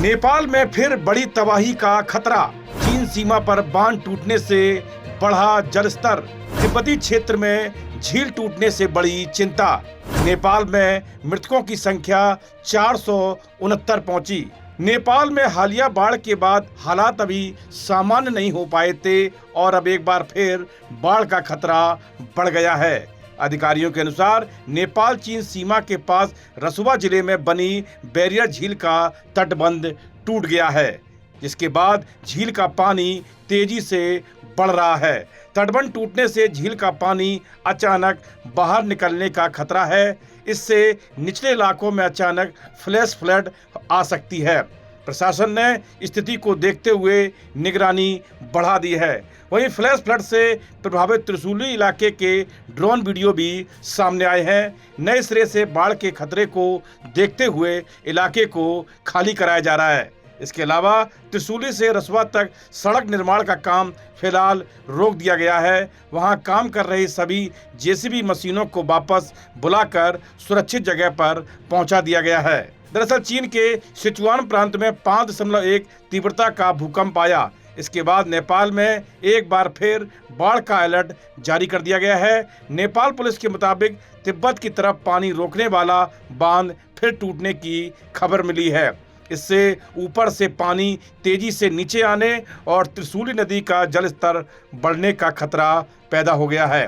नेपाल में फिर बड़ी तबाही का खतरा। चीन सीमा पर बांध टूटने से बढ़ा जलस्तर। तिब्बती क्षेत्र में झील टूटने से बड़ी चिंता। नेपाल में मृतकों की संख्या 469 पहुंची। नेपाल में हालिया बाढ़ के बाद हालात अभी सामान्य नहीं हो पाए थे और अब एक बार फिर बाढ़ का खतरा बढ़ गया है। अधिकारियों के अनुसार नेपाल चीन सीमा के पास रसुवा जिले में बनी बैरियर झील का तटबंध टूट गया है, जिसके बाद झील का पानी तेजी से बढ़ रहा है। तटबंध टूटने से झील का पानी अचानक बाहर निकलने का खतरा है। इससे निचले इलाकों में अचानक फ्लैश फ्लड आ सकती है। प्रशासन ने स्थिति को देखते हुए निगरानी बढ़ा दी है। वहीं फ्लैश फ्लड से प्रभावित त्रिशूली इलाके के ड्रोन वीडियो भी सामने आए हैं। नए सिरे से बाढ़ के खतरे को देखते हुए इलाके को खाली कराया जा रहा है। इसके अलावा त्रिशूली से रसुवा तक सड़क निर्माण का काम फिलहाल रोक दिया गया है। वहां काम कर रही सभी जेसीबी मशीनों को वापस बुलाकर सुरक्षित जगह पर पहुंचा दिया गया है। दरअसल चीन के सिचुआन प्रांत में 5.1 तीव्रता का भूकंप आया। इसके बाद नेपाल में एक बार फिर बाढ़ का अलर्ट जारी कर दिया गया है। नेपाल पुलिस के मुताबिक तिब्बत की तरफ पानी रोकने वाला बांध फिर टूटने की खबर मिली है। इससे ऊपर से पानी तेजी से नीचे आने और त्रिशूली नदी का जलस्तर बढ़ने का खतरा पैदा हो गया है।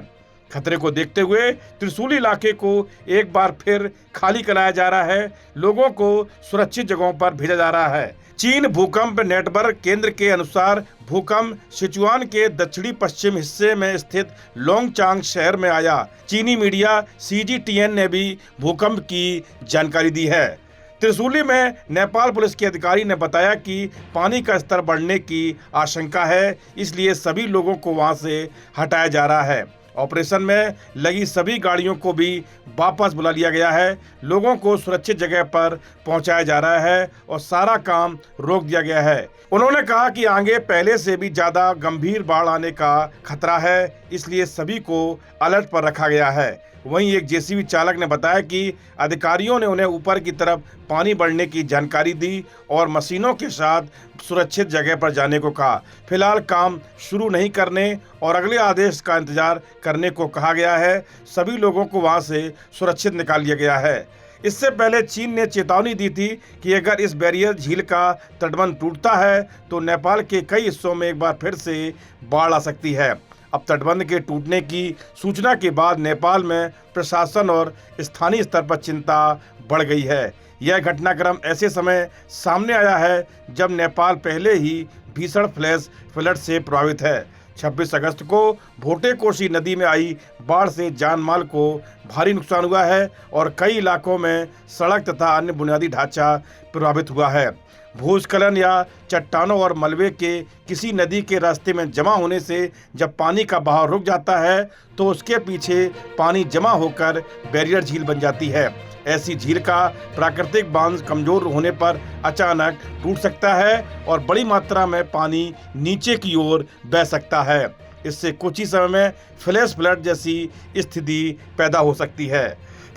खतरे को देखते हुए त्रिशूली इलाके को एक बार फिर खाली कराया जा रहा है। लोगों को सुरक्षित जगहों पर भेजा जा रहा है। चीन भूकंप नेटवर्क केंद्र के अनुसार भूकंप सिचुआन के दक्षिणी पश्चिम हिस्से में स्थित लोंगचांग शहर में आया। चीनी मीडिया CGTN ने भी भूकंप की जानकारी दी है। त्रिशूली में नेपाल पुलिस के अधिकारी ने बताया कि पानी का स्तर बढ़ने की आशंका है, इसलिए सभी लोगों को वहां से हटाया जा रहा है। ऑपरेशन में लगी सभी गाड़ियों को भी वापस बुला लिया गया है। लोगों को सुरक्षित जगह पर पहुंचाया जा रहा है और सारा काम रोक दिया गया है। उन्होंने कहा कि आगे पहले से भी ज्यादा गंभीर बाढ़ आने का खतरा है, इसलिए सभी को अलर्ट पर रखा गया है। वहीं एक जेसीबी चालक ने बताया कि अधिकारियों ने उन्हें ऊपर की तरफ पानी बढ़ने की जानकारी दी और मशीनों के साथ सुरक्षित जगह पर जाने को कहा। फिलहाल काम शुरू नहीं करने और अगले आदेश का इंतजार करने को कहा गया है। सभी लोगों को वहां से सुरक्षित निकाल लिया गया है। इससे पहले चीन ने चेतावनी दी थी कि अगर इस बैरियर झील का तटबंध टूटता है तो नेपाल के कई हिस्सों में एक बार फिर से बाढ़ आ सकती है। अब तटबंध के टूटने की सूचना के बाद नेपाल में प्रशासन और स्थानीय स्तर पर चिंता बढ़ गई है। यह घटनाक्रम ऐसे समय सामने आया है जब नेपाल पहले ही भीषण फ्लैश फ्लड से प्रभावित है। 26 अगस्त को भोटे कोशी नदी में आई बाढ़ से जान माल को भारी नुकसान हुआ है और कई इलाकों में सड़क तथा अन्य बुनियादी ढांचा प्रभावित हुआ है। भूस्खलन या चट्टानों और मलबे के किसी नदी के रास्ते में जमा होने से जब पानी का बहाव रुक जाता है तो उसके पीछे पानी जमा होकर बैरियर झील बन जाती है। ऐसी झील का प्राकृतिक बांध कमजोर होने पर अचानक टूट सकता है और बड़ी मात्रा में पानी नीचे की ओर बह सकता है। इससे कुछ ही समय में फ्लैश फ्लड जैसी स्थिति पैदा हो सकती है।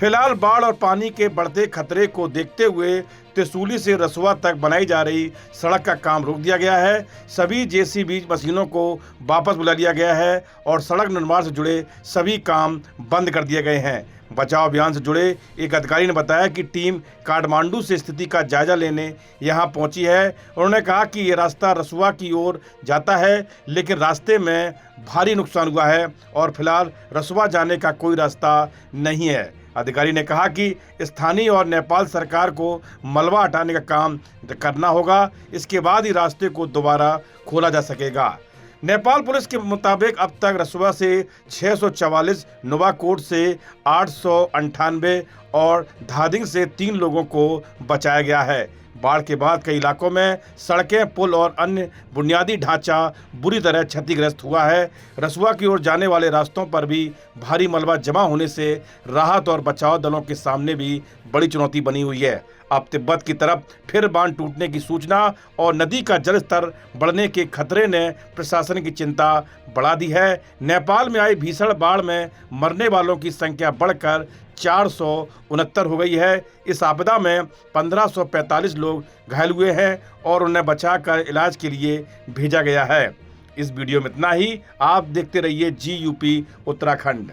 फिलहाल बाढ़ और पानी के बढ़ते खतरे को देखते हुए त्रिशूली से रसुवा तक बनाई जा रही सड़क का काम रोक दिया गया है। सभी जेसीबी मशीनों को वापस बुला लिया गया है और सड़क निर्माण से जुड़े सभी काम बंद कर दिए गए हैं। बचाव अभियान से जुड़े एक अधिकारी ने बताया कि टीम काठमांडू से स्थिति का जायजा लेने यहां पहुंची है। उन्होंने कहा कि ये रास्ता रसुवा की ओर जाता है, लेकिन रास्ते में भारी नुकसान हुआ है और फिलहाल रसुवा जाने का कोई रास्ता नहीं है। अधिकारी ने कहा कि स्थानीय और नेपाल सरकार को मलबा हटाने का काम करना होगा। इसके बाद ही रास्ते को दोबारा खोला जा सकेगा। नेपाल पुलिस के मुताबिक अब तक रसुवा से 644, नुवाकोट से 898 और धादिंग से 3 लोगों को बचाया गया है। बाढ़ के बाद कई इलाकों में सड़कें, पुल और अन्य बुनियादी ढांचा बुरी तरह क्षतिग्रस्त हुआ है। रसुवा की ओर जाने वाले रास्तों पर भी भारी मलबा जमा होने से राहत और बचाव दलों के सामने भी बड़ी चुनौती बनी हुई है। अब तिब्बत की तरफ फिर बांध टूटने की सूचना और नदी का जलस्तर बढ़ने के खतरे ने प्रशासन की चिंता बढ़ा दी है। नेपाल में आई भीषण बाढ़ में मरने वालों की संख्या बढ़कर 469 हो गई है। इस आपदा में 1545 लोग घायल हुए हैं और उन्हें बचाकर इलाज के लिए भेजा गया है। इस वीडियो में इतना ही। आप देखते रहिए GUP उत्तराखंड।